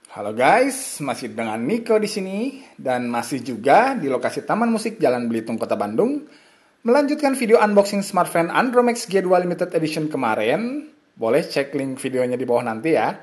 Halo guys, masih dengan Niko di sini dan masih juga di lokasi Taman Musik Jalan Belitung, Kota Bandung. Melanjutkan video unboxing smartphone Andromax G2 Limited Edition kemarin. Boleh cek link videonya di bawah nanti ya.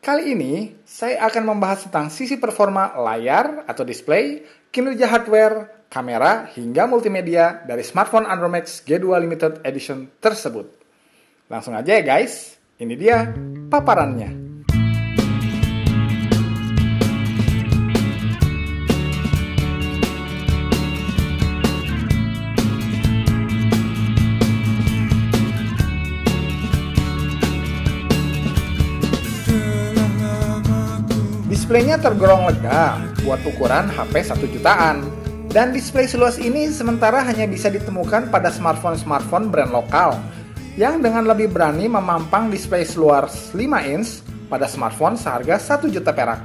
Kali ini saya akan membahas tentang sisi performa layar atau display, kinerja hardware, kamera hingga multimedia dari smartphone Andromax G2 Limited Edition tersebut. Langsung aja ya guys, ini dia paparannya. Displaynya tergolong lega buat ukuran HP 1 jutaan. Dan display seluas ini sementara hanya bisa ditemukan pada smartphone-smartphone brand lokal yang dengan lebih berani memampang display seluas 5 inch pada smartphone seharga 1 juta perak.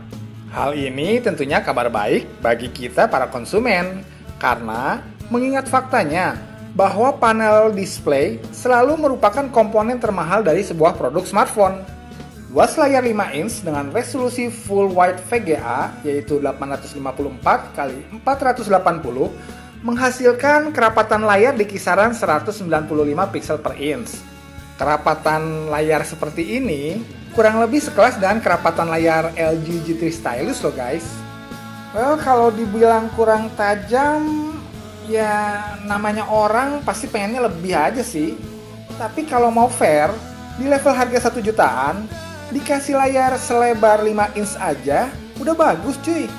Hal ini tentunya kabar baik bagi kita para konsumen karena mengingat faktanya bahwa panel display selalu merupakan komponen termahal dari sebuah produk smartphone. Luas layar 5 inch dengan resolusi Full Wide VGA yaitu 854 x 480 menghasilkan kerapatan layar di kisaran 195 pixel per inch. Kerapatan layar seperti ini kurang lebih sekelas dengan kerapatan layar LG G3 Stylus loh guys. Well, kalau dibilang kurang tajam, ya namanya orang pasti pengennya lebih aja sih. Tapi kalau mau fair, di level harga 1 jutaan, dikasih layar selebar 5 inch aja, udah bagus cuy.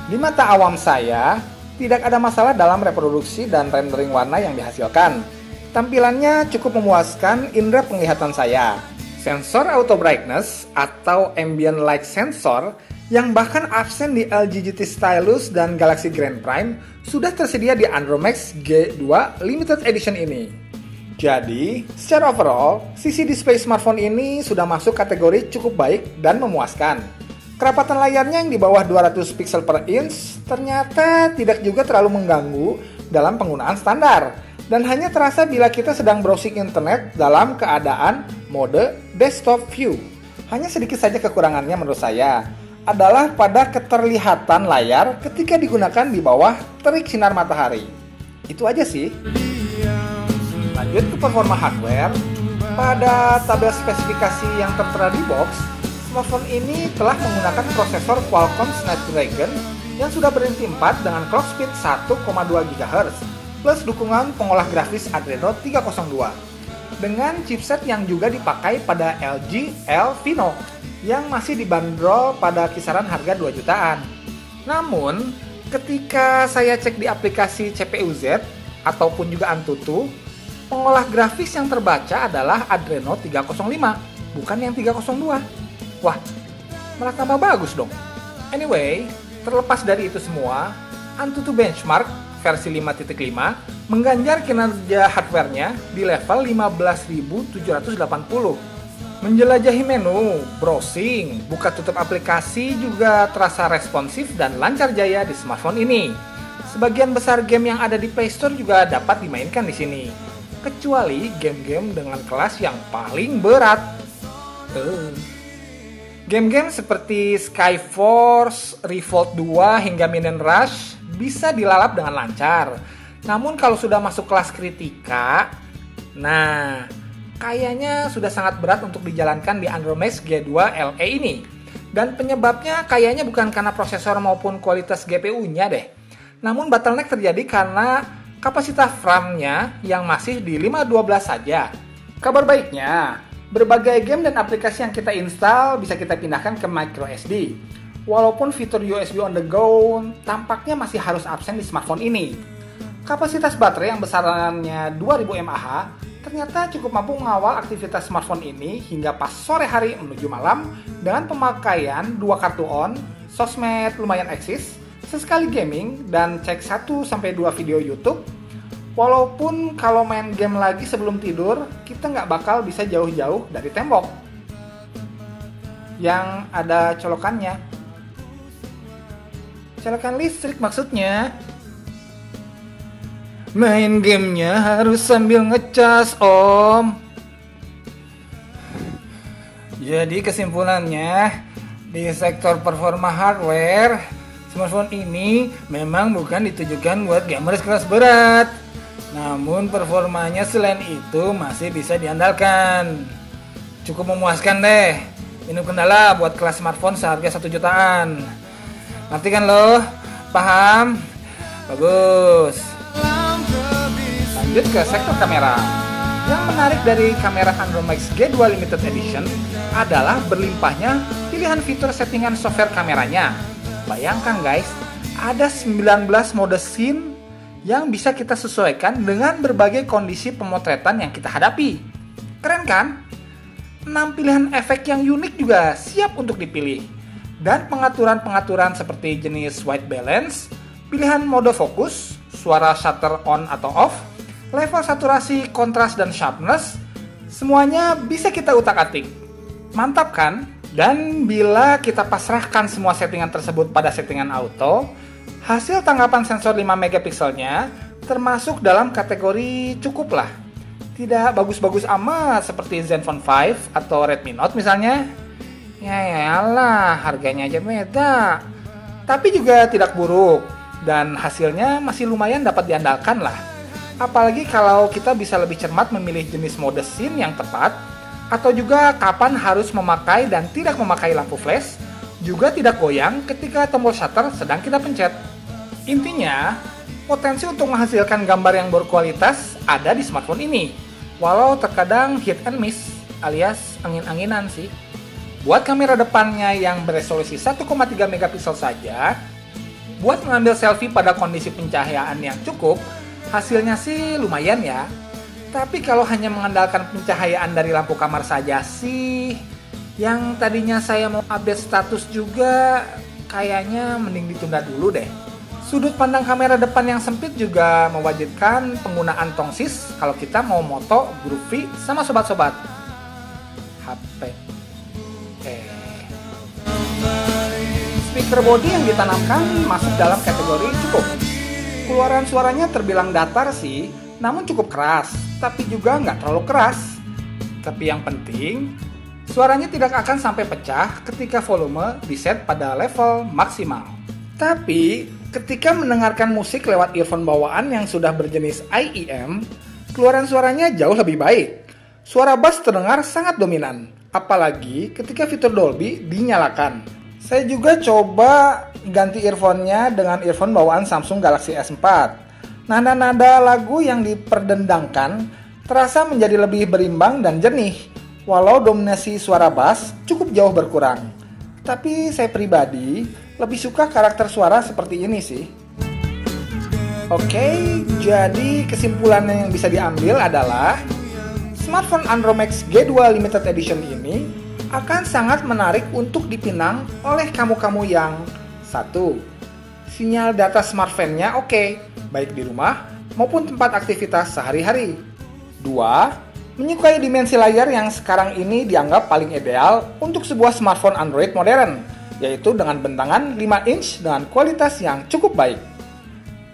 Di mata awam saya, tidak ada masalah dalam reproduksi dan rendering warna yang dihasilkan. Tampilannya cukup memuaskan indera penglihatan saya. Sensor auto brightness atau ambient light sensor yang bahkan absen di LG GT Stylus dan Galaxy Grand Prime sudah tersedia di Andromax G2 Limited Edition ini. Jadi, secara overall, sisi display smartphone ini sudah masuk kategori cukup baik dan memuaskan. Kerapatan layarnya yang di bawah 200 pixel per inch ternyata tidak juga terlalu mengganggu dalam penggunaan standar dan hanya terasa bila kita sedang browsing internet dalam keadaan mode desktop view. Hanya sedikit saja kekurangannya menurut saya adalah pada keterlihatan layar ketika digunakan di bawah terik sinar matahari. Itu aja sih. Lanjut ke performa hardware, pada tabel spesifikasi yang tertera di box, smartphone ini telah menggunakan prosesor Qualcomm Snapdragon yang sudah berhenti 4 dengan clock speed 1,2 GHz plus dukungan pengolah grafis Adreno 302 dengan chipset yang juga dipakai pada LG L-Vino yang masih dibanderol pada kisaran harga 2 jutaan. Namun, ketika saya cek di aplikasi CPU-Z ataupun juga Antutu, pengolah grafis yang terbaca adalah Adreno 305, bukan yang 302. Wah, malah tambah bagus dong. Anyway, terlepas dari itu semua, Antutu Benchmark versi 5.5 mengganjar kinerja hardware-nya di level 15.780. Menjelajahi menu, browsing, buka tutup aplikasi juga terasa responsif dan lancar jaya di smartphone ini. Sebagian besar game yang ada di Play Store juga dapat dimainkan di sini. Kecuali game-game dengan kelas yang paling berat. Game-game seperti Skyforce, Revolt 2 hingga Minion Rush bisa dilalap dengan lancar. Namun kalau sudah masuk kelas kritika, nah kayaknya sudah sangat berat untuk dijalankan di Andromax G2 LE ini. Dan penyebabnya kayaknya bukan karena prosesor maupun kualitas GPU-nya deh. Namun bottleneck terjadi karena kapasitas RAM-nya yang masih di 512 saja. Kabar baiknya, berbagai game dan aplikasi yang kita install bisa kita pindahkan ke microSD. Walaupun fitur USB on the go tampaknya masih harus absen di smartphone ini. Kapasitas baterai yang besarannya 2000 mAh ternyata cukup mampu mengawal aktivitas smartphone ini hingga pas sore hari menuju malam dengan pemakaian 2 kartu on, sosmed lumayan eksis, sesekali gaming, dan cek 1-2 video YouTube. Walaupun kalau main game lagi sebelum tidur, kita nggak bakal bisa jauh-jauh dari tembok yang ada colokannya. Colokan listrik maksudnya. Main gamenya harus sambil ngecas, Om. Jadi kesimpulannya, Di sektor performa hardware, smartphone ini memang bukan ditujukan buat gamers kelas berat. Namun performanya selain itu masih bisa diandalkan. Cukup memuaskan deh. Minum kendala buat kelas smartphone seharga 1 jutaan. Ngerti kan lo? Paham? Bagus. Lanjut ke sektor kamera. Yang menarik dari kamera Andromax G2 Limited Edition adalah berlimpahnya pilihan fitur settingan software kameranya. Bayangkan guys, ada 19 mode scene yang bisa kita sesuaikan dengan berbagai kondisi pemotretan yang kita hadapi. Keren kan? 6 pilihan efek yang unik juga siap untuk dipilih. Dan pengaturan-pengaturan seperti jenis white balance, pilihan mode fokus, suara shutter on atau off, level saturasi, kontras, dan sharpness, semuanya bisa kita utak-atik. Mantap kan? Dan bila kita pasrahkan semua settingan tersebut pada settingan auto, hasil tangkapan sensor 5 megapikselnya termasuk dalam kategori cukup lah. Tidak bagus-bagus amat seperti Zenfone 5 atau Redmi Note misalnya. Yalah, harganya aja beda. Tapi juga tidak buruk dan hasilnya masih lumayan dapat diandalkan lah. Apalagi kalau kita bisa lebih cermat memilih jenis mode scene yang tepat, atau juga kapan harus memakai dan tidak memakai lampu flash, juga tidak goyang ketika tombol shutter sedang kita pencet. Intinya, potensi untuk menghasilkan gambar yang berkualitas ada di smartphone ini, walau terkadang hit and miss alias angin-anginan sih. Buat kamera depannya yang beresolusi 1,3 megapiksel saja, buat mengambil selfie pada kondisi pencahayaan yang cukup, hasilnya sih lumayan ya. Tapi kalau hanya mengandalkan pencahayaan dari lampu kamar saja sih, yang tadinya saya mau update status juga kayaknya mending ditunda dulu deh. Sudut pandang kamera depan yang sempit juga mewajibkan penggunaan tongsis kalau kita mau moto, groovy, sama sobat-sobat HP. Speaker body yang ditanamkan masuk dalam kategori cukup. Keluaran suaranya terbilang datar sih, namun cukup keras, tapi juga nggak terlalu keras. Tapi yang penting, suaranya tidak akan sampai pecah ketika volume diset pada level maksimal. Tapi, ketika mendengarkan musik lewat earphone bawaan yang sudah berjenis IEM, keluaran suaranya jauh lebih baik. Suara bass terdengar sangat dominan, apalagi ketika fitur Dolby dinyalakan. Saya juga coba ganti earphone-nya dengan earphone bawaan Samsung Galaxy S4. Nada-nada lagu yang diperdendangkan terasa menjadi lebih berimbang dan jernih, walau dominasi suara bass cukup jauh berkurang. Tapi saya pribadi lebih suka karakter suara seperti ini sih. Oke, jadi kesimpulan yang bisa diambil adalah smartphone Andromax G2 Limited Edition ini akan sangat menarik untuk dipinang oleh kamu-kamu yang 1. Sinyal data smartphone-nya oke, baik di rumah maupun tempat aktivitas sehari-hari. 2. Menyukai dimensi layar yang sekarang ini dianggap paling ideal untuk sebuah smartphone Android modern, yaitu dengan bentangan 5 inch dengan kualitas yang cukup baik.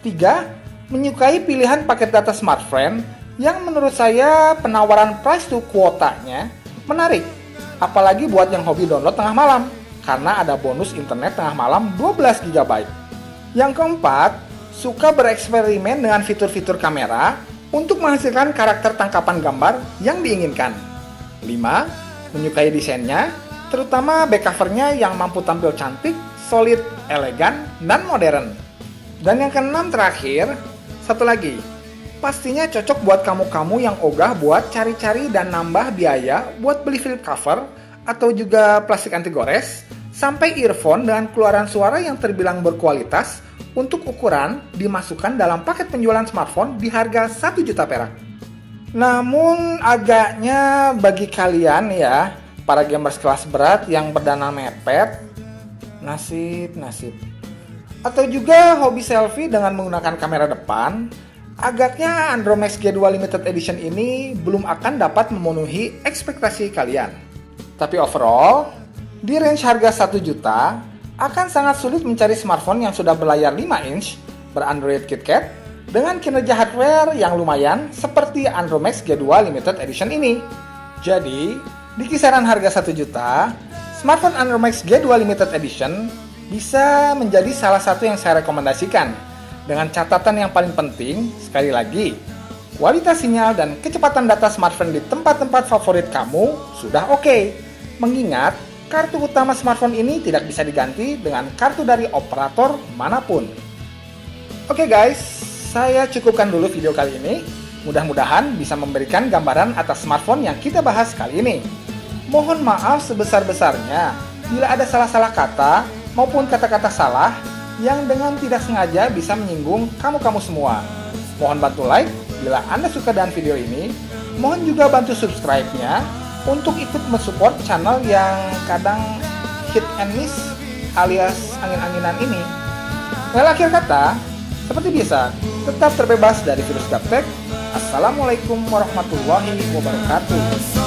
3. Menyukai pilihan paket data smartphone yang menurut saya penawaran price to quotanya menarik, apalagi buat yang hobi download tengah malam, karena ada bonus internet tengah malam 12 GB. Yang keempat, suka bereksperimen dengan fitur-fitur kamera untuk menghasilkan karakter tangkapan gambar yang diinginkan. 5. Menyukai desainnya, terutama back covernya yang mampu tampil cantik, solid, elegan, dan modern. Dan yang keenam terakhir, satu lagi, pastinya cocok buat kamu-kamu yang ogah buat cari-cari dan nambah biaya buat beli flip cover atau juga plastik anti gores, sampai earphone dengan keluaran suara yang terbilang berkualitas untuk ukuran dimasukkan dalam paket penjualan smartphone di harga 1 juta perak. Namun agaknya bagi kalian ya, para gamers kelas berat yang berdana mepet, nasib. Atau juga hobi selfie dengan menggunakan kamera depan, agaknya Andromax G2 Limited Edition ini belum akan dapat memenuhi ekspektasi kalian. Tapi overall, di range harga 1 juta, akan sangat sulit mencari smartphone yang sudah berlayar 5 inch, berandroid KitKat, dengan kinerja hardware yang lumayan seperti Andromax G2 Limited Edition ini. Jadi, di kisaran harga 1 juta, Smartphone Honor Max G2 Limited Edition bisa menjadi salah satu yang saya rekomendasikan. Dengan catatan yang paling penting, sekali lagi, kualitas sinyal dan kecepatan data smartphone di tempat-tempat favorit kamu sudah oke. Mengingat, kartu utama smartphone ini tidak bisa diganti dengan kartu dari operator manapun. Oke guys, saya cukupkan dulu video kali ini. Mudah-mudahan bisa memberikan gambaran atas smartphone yang kita bahas kali ini. Mohon maaf sebesar-besarnya bila ada salah-salah kata maupun kata-kata salah yang dengan tidak sengaja bisa menyinggung kamu-kamu semua. Mohon bantu like bila Anda suka dengan video ini. Mohon juga bantu subscribe-nya untuk ikut mensupport channel yang kadang hit and miss alias angin-anginan ini. Well, akhir kata, seperti biasa, tetap terbebas dari virus gaptek. Assalamualaikum warahmatullahi wabarakatuh.